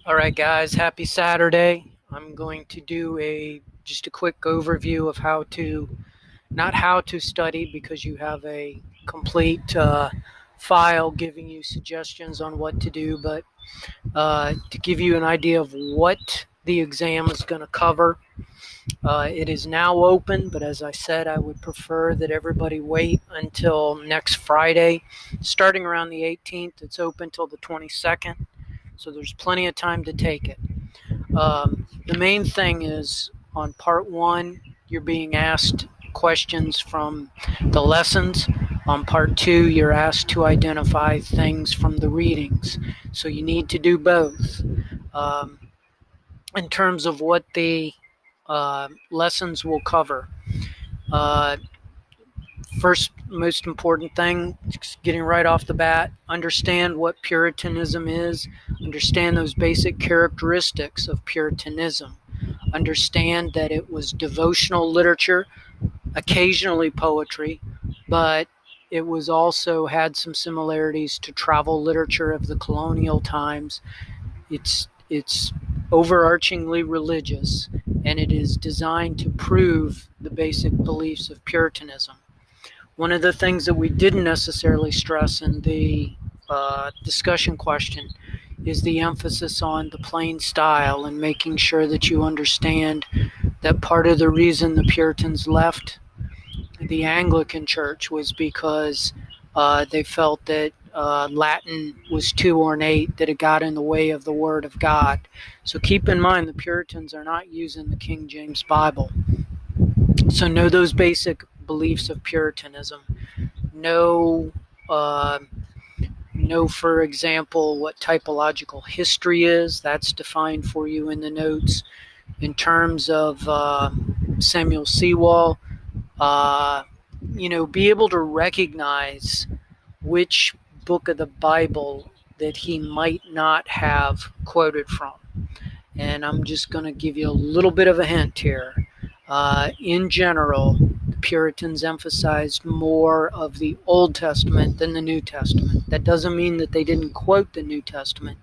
All right, guys, happy Saturday. I'm going to do just a quick overview of not how to study because you have a complete file giving you suggestions on what to do, but to give you an idea of what the exam is going to cover. It is now open, but as I said, I would prefer that everybody wait until next Friday. Starting around the 18th, it's open till the 22nd, so there's plenty of time to take it. The main thing is on part one, you're being asked questions from the lessons. On part two, you're asked to identify things from the readings. So you need to do both. Um, in terms of what the lessons will cover, uh, first, most important thing, getting right off the bat, understand what Puritanism is, understand those basic characteristics of Puritanism. Understand that it was devotional literature, occasionally poetry, but it was also had some similarities to travel literature of the colonial times. It's overarchingly religious, and it is designed to prove the basic beliefs of Puritanism. One of the things that we didn't necessarily stress in the discussion question is the emphasis on the plain style and making sure that you understand that part of the reason the Puritans left the Anglican Church was because they felt that Latin was too ornate, that it got in the way of the Word of God. So keep in mind the Puritans are not using the King James Bible. So know those basic beliefs of Puritanism. Know, uh, for example, what typological history is. That's defined for you in the notes. In terms of Samuel Sewall, uh, be able to recognize which book of the Bible that he might not have quoted from. And I'm just going to give you a little bit of a hint here. In general, the Puritans emphasized more of the Old Testament than the New Testament. That doesn't mean that they didn't quote the New Testament.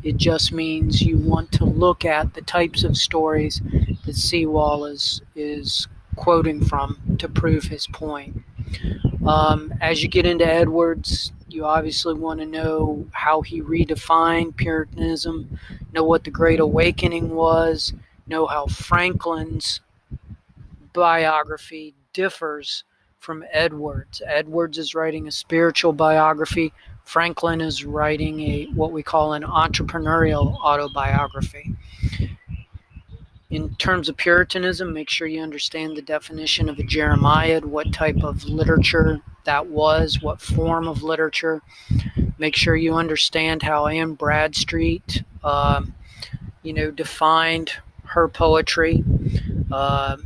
It just means you want to look at the types of stories that Sewall is quoting from to prove his point. As you get into Edwards, you obviously want to know how he redefined Puritanism, know what the Great Awakening was, know how Franklin's biography differs from Edwards. Edwards is writing a spiritual biography. Franklin is writing what we call an entrepreneurial autobiography. In terms of Puritanism, make sure you understand the definition of a Jeremiad, what type of literature that was, what form of literature. Make sure you understand how Anne Bradstreet, defined her poetry.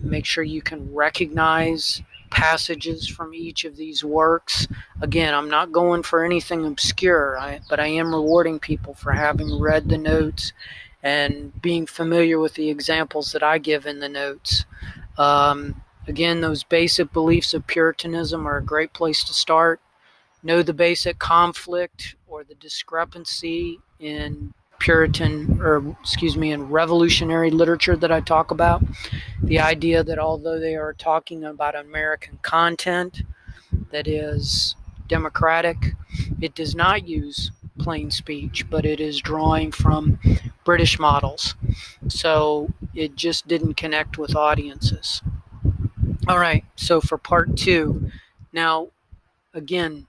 Make sure you can recognize passages from each of these works. Again, I'm not going for anything obscure, but I am rewarding people for having read the notes and being familiar with the examples that I give in the notes. Again, those basic beliefs of Puritanism are a great place to start. Know the basic conflict or the discrepancy in in revolutionary literature that I talk about. The idea that although they are talking about American content that is democratic, it does not use plain speech, but it is drawing from British models. So it just didn't connect with audiences. All right, so for part two, now again,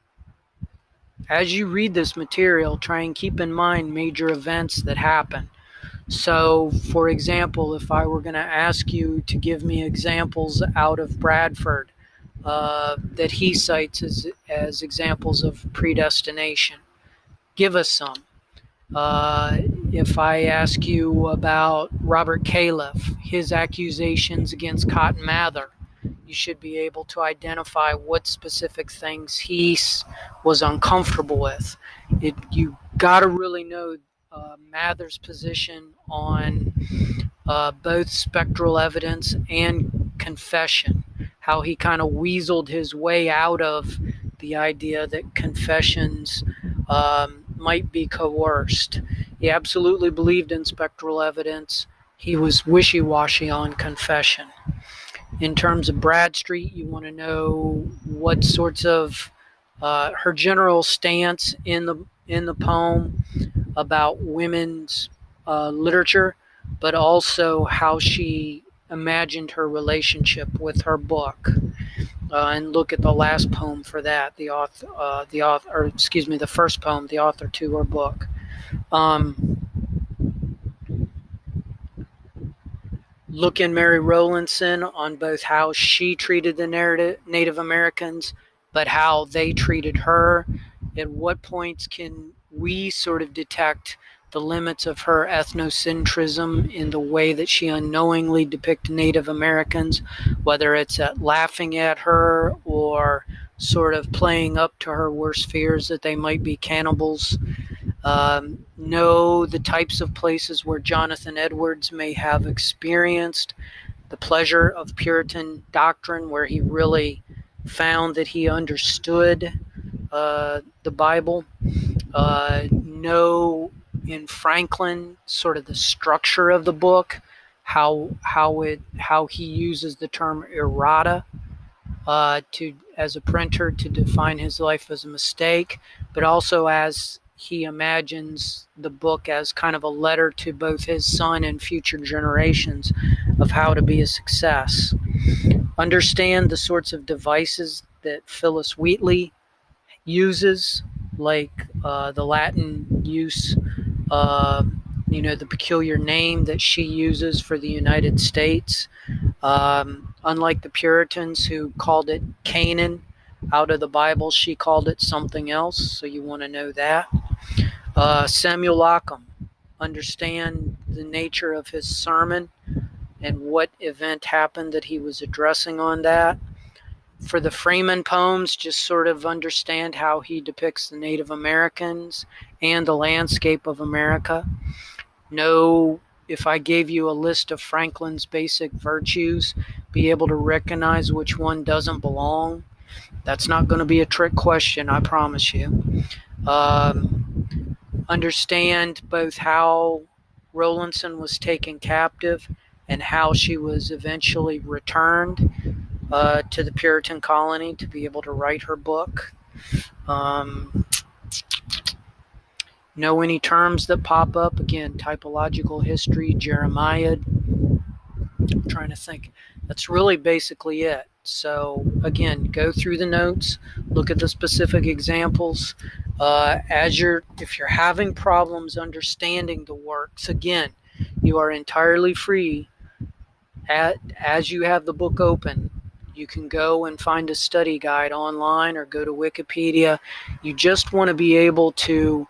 as you read this material, try and keep in mind major events that happen. So, for example, if I were going to ask you to give me examples out of Bradford that he cites as examples of predestination, give us some. If I ask you about Robert Califf, his accusations against Cotton Mather, you should be able to identify what specific things he was uncomfortable with. You got to really know Mather's position on both spectral evidence and confession, how he kind of weaseled his way out of the idea that confessions might be coerced. He absolutely believed in spectral evidence. He was wishy-washy on confession. In terms of Bradstreet, you want to know what sorts of her general stance in the poem about women's literature, but also how she imagined her relationship with her book. And look at the last poem for that. The first poem, the author to her book. Look in Mary Rowlandson on both how she treated the Native Americans, but how they treated her. At what points can we sort of detect the limits of her ethnocentrism in the way that she unknowingly depicts Native Americans, whether it's at laughing at her or sort of playing up to her worst fears that they might be cannibals. Know the types of places where Jonathan Edwards may have experienced the pleasure of Puritan doctrine, where he really found that he understood the Bible. Know in Franklin sort of the structure of the book, how he uses the term errata as a printer to define his life as a mistake, but also as he imagines the book as kind of a letter to both his son and future generations of how to be a success. Understand the sorts of devices that Phyllis Wheatley uses, like the Latin use, the peculiar name that she uses for the United States. Unlike the Puritans who called it Canaan out of the Bible, she called it something else, so you want to know that. Samuel Occam, understand the nature of his sermon and what event happened that he was addressing on that. For the Freeman poems, just sort of understand how he depicts the Native Americans and the landscape of America. Know, if I gave you a list of Franklin's basic virtues, be able to recognize which one doesn't belong. That's not going to be a trick question, I promise you. Understand both how Rowlandson was taken captive and how she was eventually returned to the Puritan colony to be able to write her book. Know any terms that pop up. Again, typological history, Jeremiah. I'm trying to think. That's really basically it. So again, go through the notes, look at the specific examples. If you're having problems understanding the works, again, you are entirely free. As you have the book open, you can go and find a study guide online or go to Wikipedia. You just want to be able to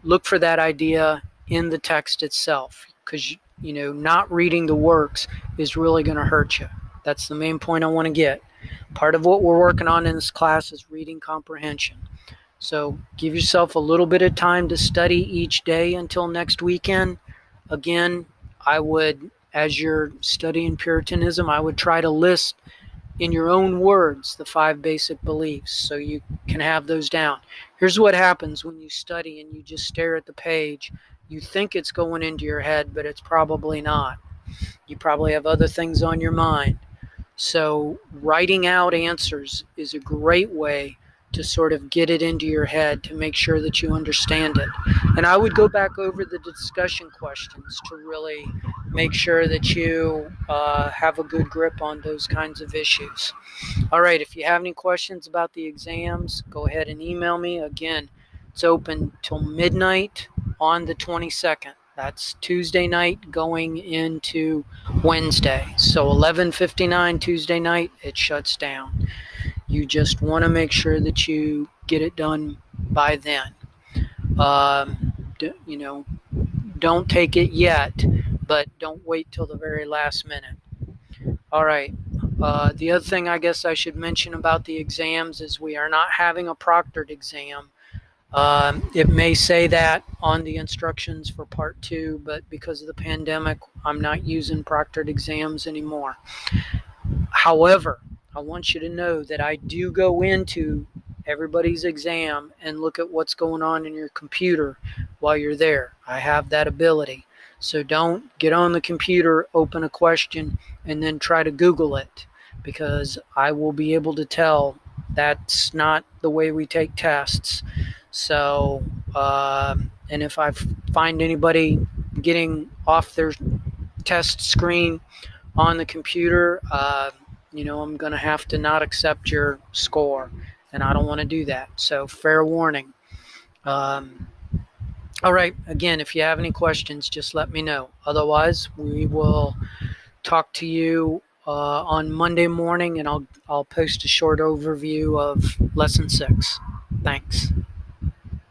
look for that idea in the text itself, because not reading the works is really going to hurt you. That's the main point I want to get. Part of what we're working on in this class is reading comprehension. So give yourself a little bit of time to study each day until next weekend. Again, I would, as you're studying Puritanism, I would try to list in your own words the 5 basic beliefs so you can have those down. Here's what happens when you study and you just stare at the page. You think it's going into your head, but it's probably not. You probably have other things on your mind. So writing out answers is a great way to sort of get it into your head to make sure that you understand it. And I would go back over the discussion questions to really make sure that you have a good grip on those kinds of issues. All right, if you have any questions about the exams, go ahead and email me. Again, it's open till midnight on the 22nd. That's Tuesday night going into Wednesday. So 11:59 Tuesday night, it shuts down. You just want to make sure that you get it done by then. Don't take it yet, but don't wait till the very last minute. All right. The other thing I guess I should mention about the exams is we are not having a proctored exam. It may say that on the instructions for part 2, but because of the pandemic, I'm not using proctored exams anymore. However, I want you to know that I do go into everybody's exam and look at what's going on in your computer while you're there. I have that ability. So don't get on the computer, open a question, and then try to Google it, because I will be able to tell that's not the way we take tests. So, and if I find anybody getting off their test screen on the computer, I'm going to have to not accept your score, and I don't want to do that. So, fair warning. Um, all right. Again, if you have any questions, just let me know. Otherwise, we will talk to you on Monday morning, and I'll post a short overview of lesson 6. Thanks.